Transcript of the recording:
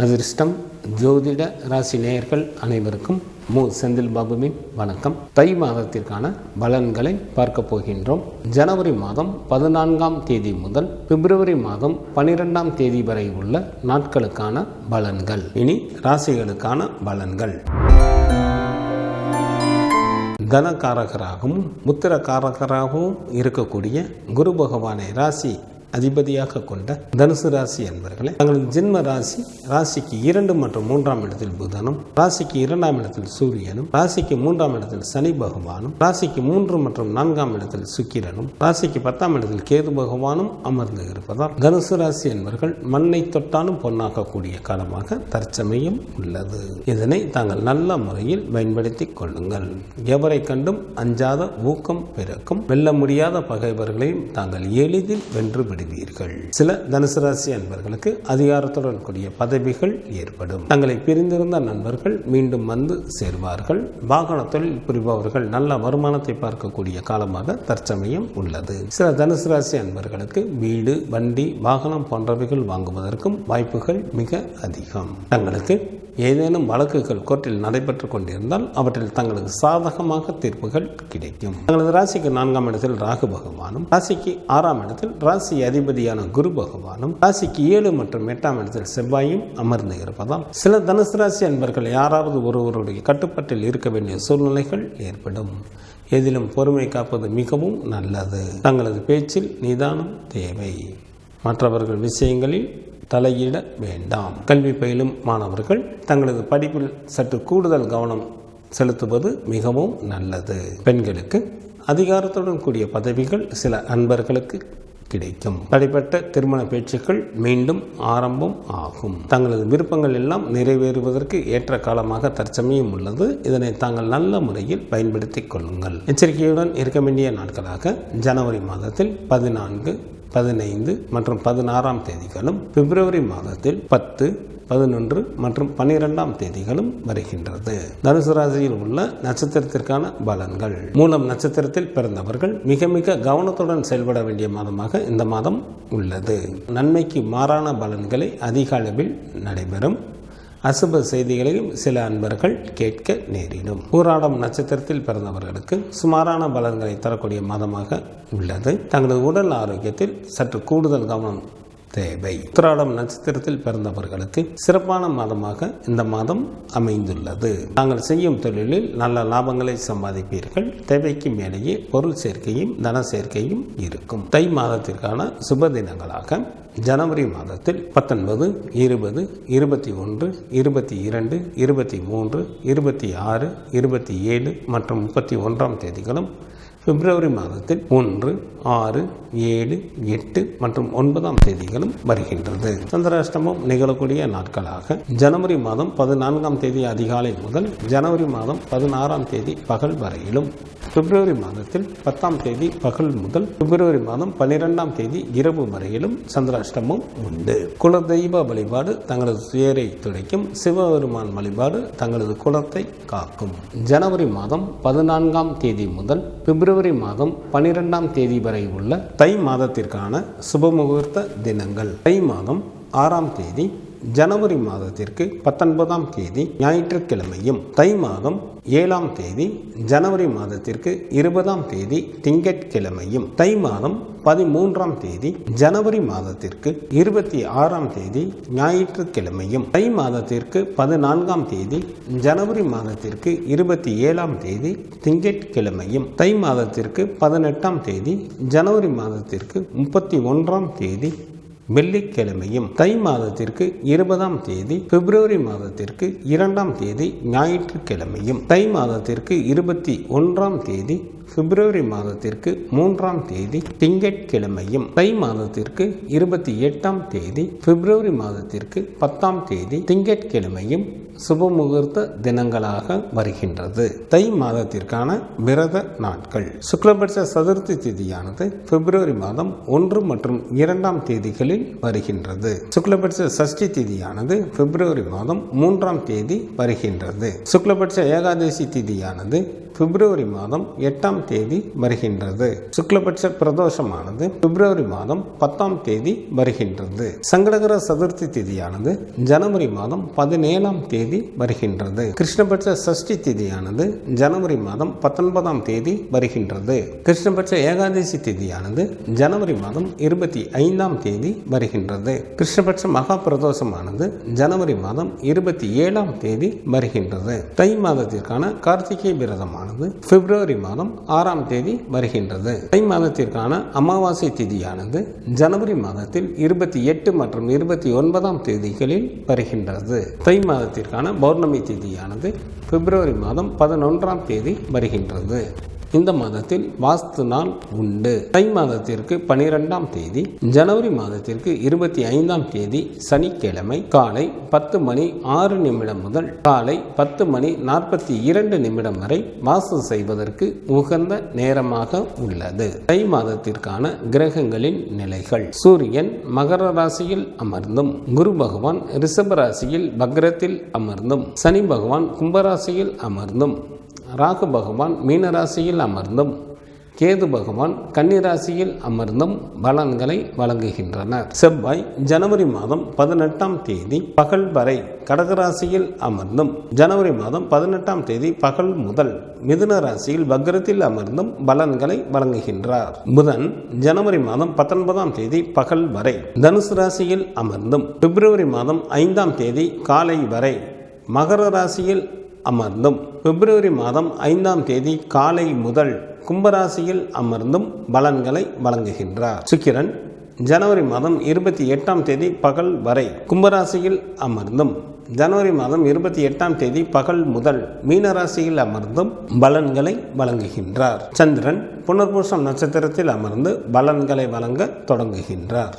அதிர்ஷ்டம் ஜோதிட ராசி நேயர்கள் அனைவருக்கும் மு செந்தில் பாபுவின் வணக்கம். தை மாதத்திற்கான பலன்களை பார்க்க போகின்றோம். ஜனவரி மாதம் 14ஆம் தேதி முதல் பிப்ரவரி மாதம் 12ஆம் தேதி வரை உள்ள நாட்களுக்கான பலன்கள். இனி ராசிகளுக்கான பலன்கள். தனகாரகராகவும் முத்திரகாரகராகவும் இருக்கக்கூடிய குரு பகவானை ராசி அதிபதியாக கொண்ட தனுசு ராசி என்பவர்களே, தங்களது ஜென்ம ராசிக்கு 2 மற்றும் 3ஆம் இடத்தில் புதனும், ராசிக்கு 2ஆம் இடத்தில் சூரியனும், ராசிக்கு 3ஆம் இடத்தில் சனி பகவானும், ராசிக்கு 3 மற்றும் 4ஆம் இடத்தில் சுக்கிரனும், ராசிக்கு 10ஆம் இடத்தில் கேது பகவானும் அமர்ந்து இருப்பதால் தனுசு ராசி என்பவர்கள் மண்ணை தொட்டாலும் பொன்னாக்கக்கூடிய காலமாக தற்சமயம் உள்ளது. இதனை தாங்கள் நல்ல முறையில் பயன்படுத்திக் கொள்ளுங்கள். எவரை கண்டும் அஞ்சாத ஊக்கம் பிறக்கும். வெல்ல முடியாத பகைவர்களையும் தாங்கள் எளிதில் வென்று சில தனுசு ராசி அன்பர்களுக்கு அதிகாரத்துடன் கூடிய பதவிகள் ஏற்படும். தங்களை பிரிந்திருந்த நண்பர்கள் மீண்டும் வந்து சேர்வார்கள். வாகன தொழில் புரிபவர்கள் நல்ல வருமானத்தை பார்க்கக்கூடிய காலமாக தற்சமயம் உள்ளது. சில தனுசு ராசி அன்பர்களுக்கு வீடு, வண்டி, வாகனம் போன்றவைகள் வாங்குவதற்கும் வாய்ப்புகள் மிக அதிகம். தங்களுக்கு ஏதேனும் வழக்குகள் கோர்ட்டில் நடைபெற்றுக் கொண்டிருந்தால் அவற்றில் தங்களுக்கு சாதகமாக தீர்ப்புகள் கிடைக்கும். தங்களது ராசிக்கு 4ஆம் இடத்தில் ராகு பகவானும், ராசிக்கு 6ஆம் இடத்தில் ராசி அதிபதியான குரு பகவானும், ராசிக்கு 7 மற்றும் 8ஆம் இடத்தில் செவ்வாயும் அமர்ந்து இருப்பதால் சில தனுசு ராசி அன்பர்கள் யாராவது ஒருவருடைய கட்டுப்பாட்டில் இருக்க வேண்டிய சூழ்நிலைகள் ஏற்படும். எதிலும் பொறுமை காப்பது மிகவும் நல்லது. தங்களது பேச்சில் நிதானம் தேவை. மற்றவர்கள் விஷயங்களில் தலையிட வேண்டாம். கல்வி பயிலும் மாணவர்கள் தங்களது படிப்பில் சற்று கூடுதல் கவனம் செலுத்துவது மிகவும் நல்லது. பெண்களுக்கு அதிகாரத்துடன் கூடிய பதவிகள் சில அன்பர்களுக்கு கிடைக்கும். தடைப்பட்ட திருமண பேச்சுக்கள் மீண்டும் ஆரம்பம் ஆகும். தங்களது விருப்பங்கள் எல்லாம் நிறைவேறுவதற்கு ஏற்ற காலமாக தற்சமயம் உள்ளது. இதனை தாங்கள் நல்ல முறையில் பயன்படுத்திக் கொள்ளுங்கள். எச்சரிக்கையுடன் இருக்க வேண்டிய நாட்களாக ஜனவரி மாதத்தில் 14, 15 மற்றும் 16ஆம் தேதிகளும், பிப்ரவரி மாதத்தில் 10, 11 மற்றும் 12ஆம் தேதிகளும் வருகின்றது. தனுசு ராசியில் உள்ள நட்சத்திரத்திற்கான பலன்கள். மூலம் நட்சத்திரத்தில் பிறந்தவர்கள் மிக மிக கவனத்துடன் செயல்பட வேண்டிய மாதமாக இந்த மாதம் உள்ளது. நன்மைக்கு மாறான பலன்களை அதிக அளவில் நடைபெறும். அசுப செய்திகளையும் சில அன்பர்கள் கேட்க நேரிடும். பூராடம் நட்சத்திரத்தில் பிறந்தவர்களுக்கு சுமாரான பலன்களை தரக்கூடிய மாதமாக உள்ளது. தங்களது உடல் ஆரோக்கியத்தில் சற்று கூடுதல் கவனம் தேவை. உத்திராடம் நட்சத்திரத்தில் பிறந்தவர்களுக்கு சிறப்பான மாதமாக இந்த மாதம் அமைந்துள்ளது. தாங்கள் செய்யும் தொழிலில் நல்ல லாபங்களை சம்பாதிப்பீர்கள். தேவைக்கு மேலேயே பொருள் சேர்க்கையும் தன சேர்க்கையும் இருக்கும். தை மாதத்திற்கான சுப தினங்களாக ஜனவரி மாதத்தில் 19, 20, 21, 22, 23, 26, 27 மற்றும் 31ஆம் தேதிகளும், பிப்ரவரி மாதத்தில் 1, 6, 7, 8 மற்றும் 9ஆம் தேதிகளும் வருகின்றது. சந்திராஷ்டமம் நிகழக்கூடிய நாட்களாக ஜனவரி மாதம் 14ஆம் தேதி அதிகாலை முதல் ஜனவரி மாதம் 16ஆம் தேதி பகல் வரையிலும், பிப்ரவரி மாதத்தில் 10ஆம் தேதி பகல் முதல் பிப்ரவரி மாதம் 12ஆம் தேதி இரவு வரையிலும் சந்திராஷ்டமம் உண்டு. குலதெய்வ வழிபாடு தங்களது துயரை துடைக்கும். சிவபெருமான் வழிபாடு தங்களது குலத்தை காக்கும். ஜனவரி மாதம் 14ஆம் தேதி முதல் பிப்ரவரி மாதம் 12ஆம் தேதி வரை உள்ள தை மாதத்திற்கான சுபமுகூர்த்த தினங்கள். தை மாதம் 6ஆம் தேதி ஜனவரி மாதத்திற்கு 19ஆம் தேதி ஞாயிற்றுக்கிழமையும், தை மாதம் 7ஆம் தேதி ஜனவரி மாதத்திற்கு 20ஆம் தேதி திங்கட்கிழமையும், தை மாதம் 13ஆம் தேதி ஜனவரி மாதத்திற்கு 26ஆம் தேதி ஞாயிற்றுக்கிழமையும், தை மாதத்திற்கு 14ஆம் தேதி ஜனவரி மாதத்திற்கு 27ஆம் தேதி திங்கட்கிழமையும், தை மாதத்திற்கு 18ஆம் தேதி ஜனவரி மாதத்திற்கு 31ஆம் தேதி வெள்ளிக்கிழமையும், தை மாதத்திற்கு 20ஆம் தேதி பிப்ரவரி மாதத்திற்கு 2ஆம் தேதி ஞாயிற்றுக்கிழமையும், தை மாதத்திற்கு 21ஆம் தேதி பிப்ரவரி மாதத்திற்கு 3ஆம் தேதி திங்கட்கிழமையும், தை மாதத்திற்கு 28ஆம் தேதி பிப்ரவரி மாதத்திற்கு 10ஆம் தேதி திங்கட்கிழமையும் சுபமுகூர்த்த தினங்களாக வருகின்றது. தை மாதத்திற்கான விரத நாட்கள். சுக்லபட்ச சதுர்த்தி திதியானது பிப்ரவரி மாதம் 1 மற்றும் 2ஆம் தேதிகளில் வருகின்றது. சுக்லபட்ச சஷ்டி திதியானது பிப்ரவரி மாதம் 3ஆம் தேதி வருகின்றது. சுக்லபட்ச ஏகாதசி திதியானது பிப்ரவரி மாதம் 8ஆம் தேதி வருகின்றது. சுக்லபட்ச பிரதோஷமானது பிப்ரவரி மாதம் 10ஆம் தேதி வருகின்றது. சங்கடகர சதுர்த்தி திதியானது ஜனவரி மாதம் 17ஆம் தேதி வருகின்றது. கிருஷ்ணபட்ச சஷ்டி திதியானது ஜனவரி மாதம் 19ஆம் தேதி வருகின்றது. கிருஷ்ணபட்ச ஏகாதசி திதியானது ஜனவரி மாதம் 25ஆம் தேதி வருகின்றது. கிருஷ்ணபட்ச மகா பிரதோஷமானது ஜனவரி மாதம் 27ஆம் தேதி வருகின்றது. தை மாதத்திற்கான கார்த்திகை விரதமானது பிப்ரவரி மாதம் 6ஆம் தேதி வருகின்றது. தை மாதத்திற்கான அமாவாசை திதியானது ஜனவரி மாதத்தில் 28 மற்றும் 29ஆம் தேதிகளில் வருகின்றது. தை மாதத்திற்கான பௌர்ணமி திதியானது பிப்ரவரி மாதம் 11ஆம் தேதி வருகின்றது. இந்த மாதத்தில் வாஸ்து நாள் உண்டு. தை மாதத்திற்கு 12ஆம் தேதி, ஜனவரி மாதத்திற்கு 25ஆம் தேதி சனிக்கிழமை காலை 10:06 முதல் காலை 10:42 வரை வாஸ்து செய்வதற்கு உகந்த நேரமாக உள்ளது. தை மாதத்திற்கான கிரகங்களின் நிலைகள்: சூரியன் மகர ராசியில் அமர்ந்தும், குரு பகவான் ரிஷப ராசியில் வக்ரத்தில் அமர்ந்தும், சனி பகவான் கும்பராசியில் அமர்ந்தும், ராகு பகவான் மீனராசியில் அமர்ந்தும், கேது பகவான் கன்னிராசியில் அமர்ந்தும் பலன்களை வழங்குகின்றனர். செவ்வாய் ஜனவரி மாதம் 18ஆம் தேதி பகல் வரை கடகராசியில் அமர்ந்தும், ஜனவரி மாதம் 18ஆம் தேதி பகல் முதல் மிதுன ராசியில் வக்ரத்தில் அமர்ந்தும் பலன்களை வழங்குகின்றார். புதன் ஜனவரி மாதம் 19ஆம் தேதி பகல் வரை தனுசு ராசியில் அமர்ந்தும், பிப்ரவரி மாதம் 5ஆம் தேதி காலை வரை மகர ராசியில் அமர்ந்தும், பிப்ரவரி மாதம் 5ஆம் தேதி காலை முதல் கும்பராசியில் அமர்ந்தும் பலன்களை வழங்குகின்றார். சுக்கிரன் ஜனவரி மாதம் 28ஆம் தேதி பகல் வரை கும்பராசியில் அமர்ந்தும், ஜனவரி மாதம் 28ஆம் தேதி பகல் முதல் மீனராசியில் அமர்ந்தும் பலன்களை வழங்குகின்றார். சந்திரன் புனர்பூசம் நட்சத்திரத்தில் அமர்ந்து பலன்களை வழங்க தொடங்குகின்றார்.